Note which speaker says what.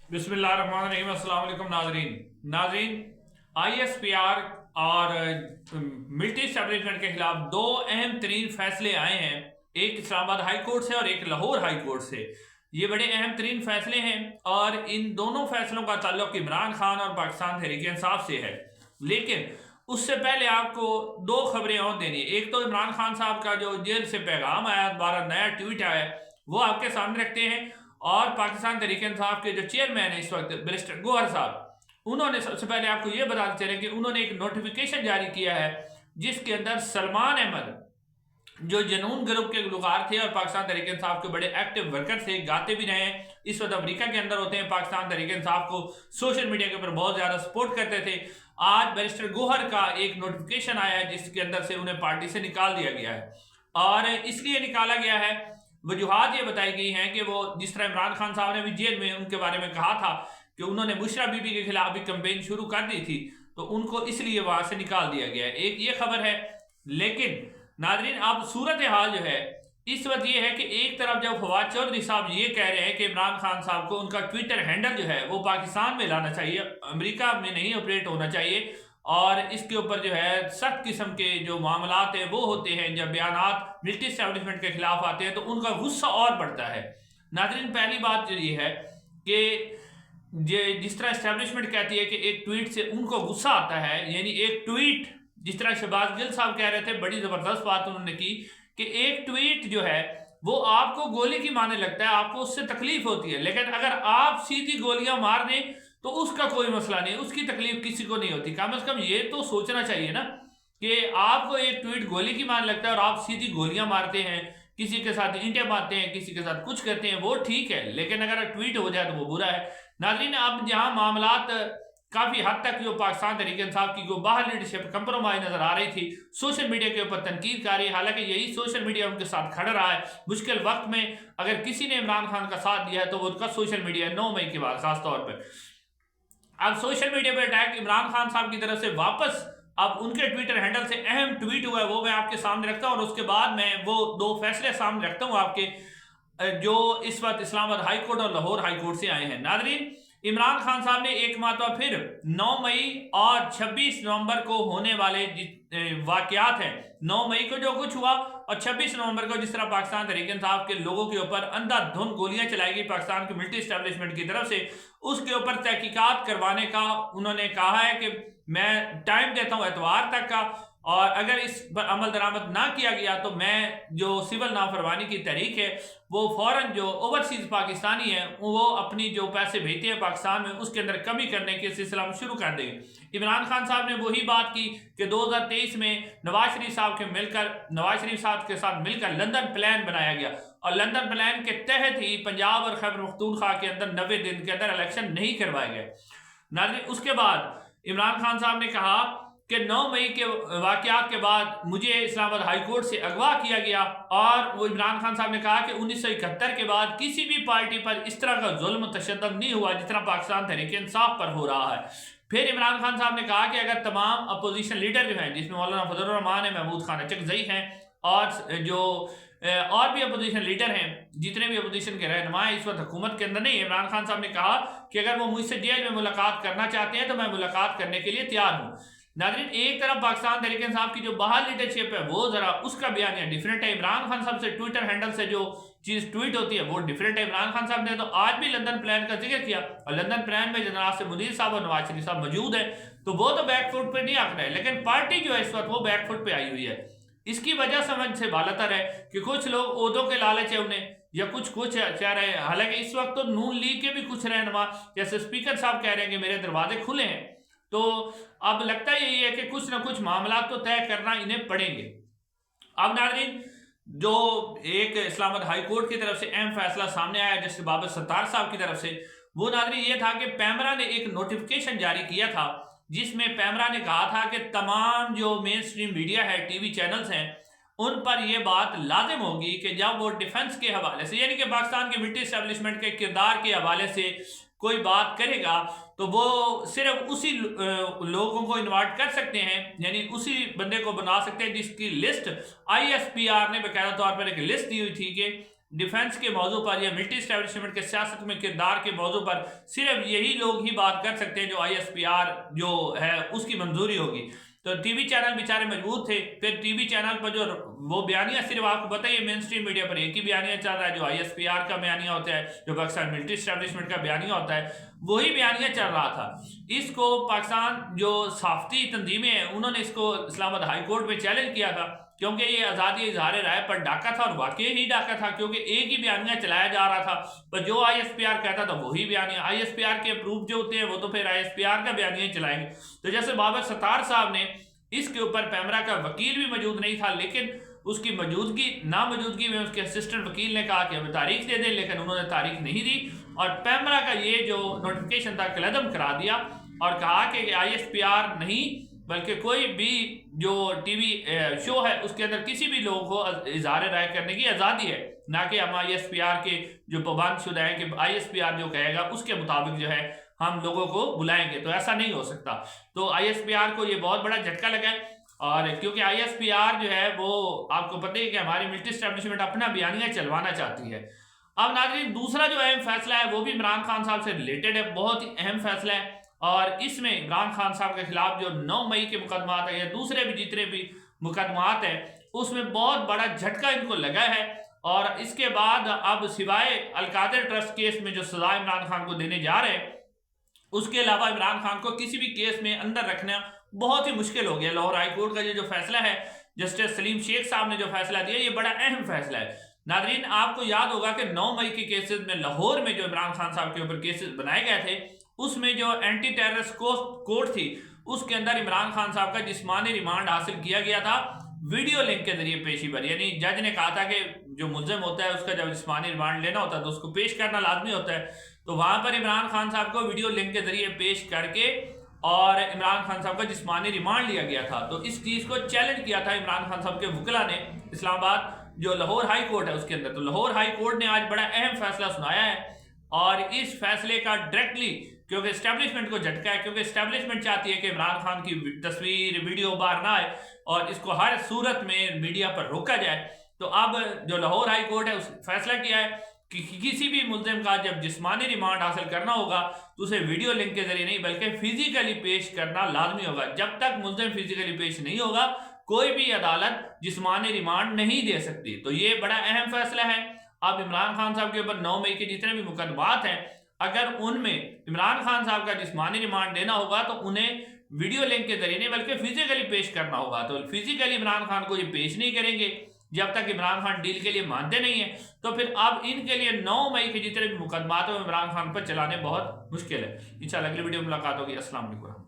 Speaker 1: बिस्मिल्लाहिर्रहमानिर्रहीम। अस्सलाम वालेकुम नाजरीन, ISPR और मिलिट्री एस्टेब्लिशमेंट के खिलाफ दो अहम तरीन फैसले आए हैं। एक इस्लामाबाद हाई कोर्ट से और एक लाहौर हाई कोर्ट से। ये बड़े अहम तरीन फैसले हैं और इन दोनों फैसलों का ताल्लुक इमरान खान और पाकिस्तान तहरीक इंसाफ से है। लेकिन उससे पहले आपको दो खबरें और देनी है। एक तो इमरान खान साहब का जो जेल से पैगाम आया, दोबारा नया ट्वीट आया, वो आपके सामने रखते हैं। और पाकिस्तान तहरीक इंसाफ के जो चेयरमैन है इस वक्त बैरिस्टर गोहर साहब, उन्होंने सबसे पहले आपको ये बताते चले कि उन्होंने एक नोटिफिकेशन जारी किया है जिसके अंदर सलमान अहमद, जो जनून ग्रुप के गुलकार थे और पाकिस्तान तहरीक इंसाफ के बड़े एक्टिव वर्कर थे, गाते भी रहे, इस वक्त अमेरिका के अंदर होते हैं, पाकिस्तान तहरीक इंसाफ को सोशल मीडिया के ऊपर बहुत ज्यादा सपोर्ट करते थे। आज बैरिस्टर गोहर का एक नोटिफिकेशन आया है जिसके अंदर से उन्हें पार्टी से निकाल दिया गया है। और इसलिए निकाला गया है, वजूहात ये बताई गई हैं कि वो जिस तरह इमरान खान साहब ने भी जेल में उनके बारे में कहा था कि उन्होंने बुशरा बीबी के खिलाफ भी कैंपेन शुरू कर दी थी, तो उनको इसलिए वहां से निकाल दिया गया है। एक ये खबर है। लेकिन नाजरीन, अब सूरत हाल जो है इस वक्त ये है कि एक तरफ जब फवाद चौधरी साहब ये कह रहे हैं कि इमरान खान साहब को उनका ट्विटर हैंडल जो है वो पाकिस्तान में लाना चाहिए, अमेरिका में नहीं ऑपरेट होना चाहिए, और इसके ऊपर जो है सख्त किस्म के जो मामलात है वो होते हैं, जब बयानात मिलिट्री एस्टेब्लिशमेंट के खिलाफ आते हैं तो उनका गुस्सा और बढ़ता है। नाजरीन, पहली बात जो ये है कि जिस तरह एस्टेब्लिशमेंट कहती है कि एक ट्वीट से उनको गुस्सा आता है, यानी एक ट्वीट, जिस तरह शहबाज गिल साहब कह रहे थे, बड़ी जबरदस्त बात उन्होंने की कि एक ट्वीट जो है वो आपको गोली की मारने लगता है, आपको उससे तकलीफ होती है, लेकिन अगर आप सीधी गोलियां मार दें तो उसका कोई मसला नहीं, उसकी तकलीफ किसी को नहीं होती। कम से कम ये तो सोचना चाहिए ना कि आपको एक ट्वीट गोली की मारने लगता है और आप सीधी गोलियां मारते हैं, किसी के साथ ईंटें मारते हैं, किसी के साथ कुछ करते हैं, वो ठीक है, लेकिन अगर ट्वीट हो जाए तो वो बुरा है। नाज़रीन, अब जहां मामलात काफी हद तक जो पाकिस्तान तहरीक इंसाफ की जो बाहर लीडरशिप कंप्रोमाइज नजर आ रही थी, सोशल मीडिया के ऊपर तनकीद कर रही है, हालांकि यही सोशल मीडिया उनके साथ खड़ा रहा है। मुश्किल वक्त में अगर किसी ने इमरान खान का साथ दिया है तो वो उनका सोशल मीडिया 9 मई के बाद खासतौर पर। अब सोशल मीडिया पर अटैक इमरान खान साहब की तरफ से वापस अब उनके ट्विटर हैंडल से अहम ट्वीट हुआ है, वो मैं आपके सामने रखता हूं और उसके बाद मैं वो दो फैसले सामने रखता हूं आपके, जो इस वक्त इस्लामाबाद हाई कोर्ट और लाहौर हाई कोर्ट से आए हैं। नाजरीन, इमरान खान साहब ने एक मरतबा फिर 9 मई और 26 नवंबर को होने वाले वाकयात हैं, 9 मई को जो कुछ हुआ और 26 नवंबर को जिस तरह पाकिस्तान तहरीक इंसाफ के लोगों के ऊपर अंधाधुंध गोलियां चलाई गई पाकिस्तान की मिलिट्री एस्टेब्लिशमेंट की तरफ से, उसके ऊपर तहकीकात करवाने का उन्होंने कहा है कि मैं टाइम देता हूं एतवार तक का, और अगर इस पर अमल दरामद ना किया गया तो मैं जो सिविल नाफरमानी की तहरीक है वो फौरन जो ओवरसीज पाकिस्तानी है वो अपनी जो पैसे भेजते हैं पाकिस्तान में उसके अंदर कमी करने के सिलसिला में शुरू कर देंगे। इमरान खान साहब ने वही बात की कि 2023 में नवाज शरीफ साहब के साथ मिलकर लंदन प्लान बनाया गया और लंदन प्लान के तहत ही पंजाब और खैबर पख्तूनख्वा के अंदर 90 दिन के अंदर इलेक्शन नहीं करवाए गए। नाज़रीन, उसके बाद इमरान खान साहब ने कहा कि 9 मई के वाकयात के बाद मुझे इस्लामाबाद हाई कोर्ट से अगवा किया गया, और वो इमरान खान साहब ने कहा कि 1971 के बाद किसी भी पार्टी पर इस तरह का जुल्म तशद्दुद नहीं हुआ जितना पाकिस्तान तहरीक इंसाफ पर हो रहा है। फिर इमरान खान साहब ने कहा कि अगर तमाम अपोजिशन लीडर जो हैं, जिसमें मौलाना फजल रहमान है, महमूद खान अचकजई हैं और जो और भी अपोजिशन लीडर हैं, जितने भी अपोजिशन के रहनुमा इस वक्त हुकूमत के अंदर नहीं है, इमरान खान साहब ने कहा कि अगर वो मुझसे जेल में मुलाकात करना चाहते हैं तो मैं मुलाकात करने के लिए तैयार हूँ। नाज़रीन, एक तरफ पाकिस्तान तहरीक इंसाफ की जो बाहर लीडरशिप है वो जरा उसका बयान डिफरेंट है, इमरान खान साहब से ट्विटर हैंडल से जो चीज ट्वीट होती है वो डिफरेंट है। इमरान खान साहब ने तो आज भी लंदन प्लान का जिक्र किया और लंदन प्लान में जनरल आसिफ मुनीर साहब और नवाज शरीफ साहब मौजूद है, तो वो तो बैकफुट पे नहीं आंक रहे, लेकिन पार्टी जो है इस वक्त वो बैकफुट पे आई हुई है। इसकी वजह समझ से बालातर है कि कुछ लोग ओहदों के लालच है उन्हें, या कुछ चाह रहे हैं। हालांकि इस वक्त तो नून लीग के भी कुछ रहनुमा जैसे स्पीकर साहब कह रहे हैं कि मेरे दरवाजे खुले हैं, तो अब लगता यही है कि कुछ ना कुछ मामला तो तय करना इन्हें पड़ेंगे। अब नाज़रीन, जो एक इस्लामाबाद हाई कोर्ट की तरफ से अहम फैसला सामने आया जस्टिस बाबर सत्तार साहब की तरफ से, वो नाज़रीन ये था कि पैमरा ने एक नोटिफिकेशन जारी किया था जिसमें पैमरा ने कहा था कि तमाम जो मेन स्ट्रीम मीडिया है, टीवी चैनल्स हैं, उन पर यह बात लाजिम होगी कि जब वो डिफेंस के हवाले से, यानी कि पाकिस्तान के मिलिट्री एस्टेब्लिशमेंट के किरदार के हवाले से कोई बात करेगा तो वो सिर्फ उसी लोगों को इन्वाइट कर सकते हैं, यानी उसी बंदे को बना सकते हैं जिसकी लिस्ट ISPR ने बेकायदा तौर पर एक लिस्ट दी हुई थी कि डिफेंस के मौजू पर या मिलिट्री एस्टेब्लिशमेंट के सियासत में किरदार के मौजू पर सिर्फ यही लोग ही बात कर सकते हैं जो ISPR जो है उसकी मंजूरी होगी। तो टीवी चैनल बेचारे मजबूत थे, फिर टीवी चैनल पर जो वो बयानिया, सिर्फ आपको पता है मेन स्ट्रीम मीडिया पर एक ही बयानिया चल रहा है जो ISPR का बयानिया होता है, जो पाकिस्तान मिलिट्री एस्टेब्लिशमेंट का बयानिया होता है, वही बयानिया चल रहा था। इसको पाकिस्तान जो सहाफती तंजीमें हैं उन्होंने इसको इस्लामाबाद हाई कोर्ट में चैलेंज किया था, क्योंकि ये आज़ादी इजहार राय पर डाका था और वाकई ही डाका था, क्योंकि एक ही बयानिया चलाया जा रहा था। पर जो ISPR कहता था वही बयानिया, ISPR के अप्रूव जो होते हैं वो तो फिर ISPR का बयानिया चलाएंगे। तो जैसे बाबर सत्तार साहब ने, इसके ऊपर पैमरा का वकील भी मौजूद नहीं था, लेकिन उसकी मौजूदगी नामौजूदगी में उसके असिस्टेंट वकील ने कहा कि हमें तारीख दे दें, लेकिन उन्होंने तारीख नहीं दी और पैमरा का ये जो नोटिफिकेशन था कलअदम करा दिया और कहा कि ISPR नहीं बल्कि कोई भी जो टीवी शो है उसके अंदर किसी भी लोग को इजहार राय करने की आज़ादी है, ना कि हम ISPR के जो पाबंदशुदा है कि ISPR जो कहेगा उसके मुताबिक जो है हम लोगों को बुलाएंगे। तो ऐसा नहीं हो सकता। तो ISPR को ये बहुत बड़ा झटका लगा है, और क्योंकि ISPR जो है वो आपको पता है कि हमारी मिलिट्री एस्टेब्लिशमेंट अपना बयानिया चलवाना चाहती है। अब नाज़रीन, दूसरा जो अहम फैसला है वो भी इमरान खान साहब से रिलेटेड है, बहुत ही अहम फैसला है, और इसमें इमरान खान साहब के खिलाफ जो 9 मई के मुकदमात है या दूसरे भी जितने भी मुकदमात हैं उसमें बहुत बड़ा झटका इनको लगा है। और इसके बाद अब सिवाय अलकादर ट्रस्ट केस में जो सजा इमरान खान को देने जा रहे हैं, उसके अलावा इमरान खान को किसी भी केस में अंदर रखना बहुत ही मुश्किल हो गया। लाहौर हाई कोर्ट का ये जो फैसला है, जस्टिस सलीम शेख साहब ने जो फैसला दिया, ये बड़ा अहम फैसला है। नाजरीन, आपको याद होगा कि 9 मई के केसेस में लाहौर में जो इमरान खान साहब के ऊपर केसेस बनाए गए थे, उसमें जो एंटी टेररिस्ट कोर्ट थी उसके अंदर इमरान खान साहब का जिस्मानी रिमांड हासिल किया गया था वीडियो लिंक के जरिए पेशी पर। यानी जज ने कहा था कि जो मुल्जिम होता है उसका जब जिस्मानी रिमांड लेना होता है तो उसको पेश करना लाजमी होता है। तो वहां पर इमरान खान साहब को वीडियो लिंक के जरिए पेश करके और इमरान खान साहब का जिस्मानी रिमांड लिया गया था। तो इस चीज को चैलेंज किया था इमरान खान साहब के वकीला ने इस्लामाबाद जो लाहौर हाई कोर्ट है उसके अंदर। तो लाहौर हाई कोर्ट ने आज बड़ा अहम फैसला सुनाया है, और इस फैसले का डायरेक्टली क्योंकि एस्टेब्लिशमेंट को झटका है, क्योंकि एस्टेब्लिशमेंट चाहती है कि इमरान खान की तस्वीर वीडियो बाहर ना आए और इसको हर सूरत में मीडिया पर रोका जाए। तो अब जो लाहौर हाई कोर्ट है उस फैसला किया है कि किसी भी मुल्जिम का जब जिस्मानी रिमांड हासिल करना होगा तो उसे वीडियो लिंक के जरिए नहीं बल्कि फिजिकली पेश करना लाजमी होगा। जब तक मुल्जिम फिजिकली पेश नहीं होगा कोई भी अदालत जिस्मानी रिमांड नहीं दे सकती। तो ये बड़ा अहम फैसला है। अब इमरान खान साहब के ऊपर 9 मई के जितने भी मुकदमात हैं, अगर उनमें इमरान खान साहब का जिस्मानी रिमांड देना होगा तो उन्हें वीडियो लिंक के जरिए नहीं बल्कि फिजिकली पेश करना होगा। तो फिजिकली इमरान खान को ये पेश नहीं करेंगे जब तक इमरान खान डील के लिए मानते नहीं है। तो फिर अब इनके लिए 9 मई के जितने भी मुकदमात हैं इमरान खान पर चलाने बहुत मुश्किल है। इंशाल्लाह अगली वीडियो में मुलाकात होगी। अस्सलाम वालेकुम।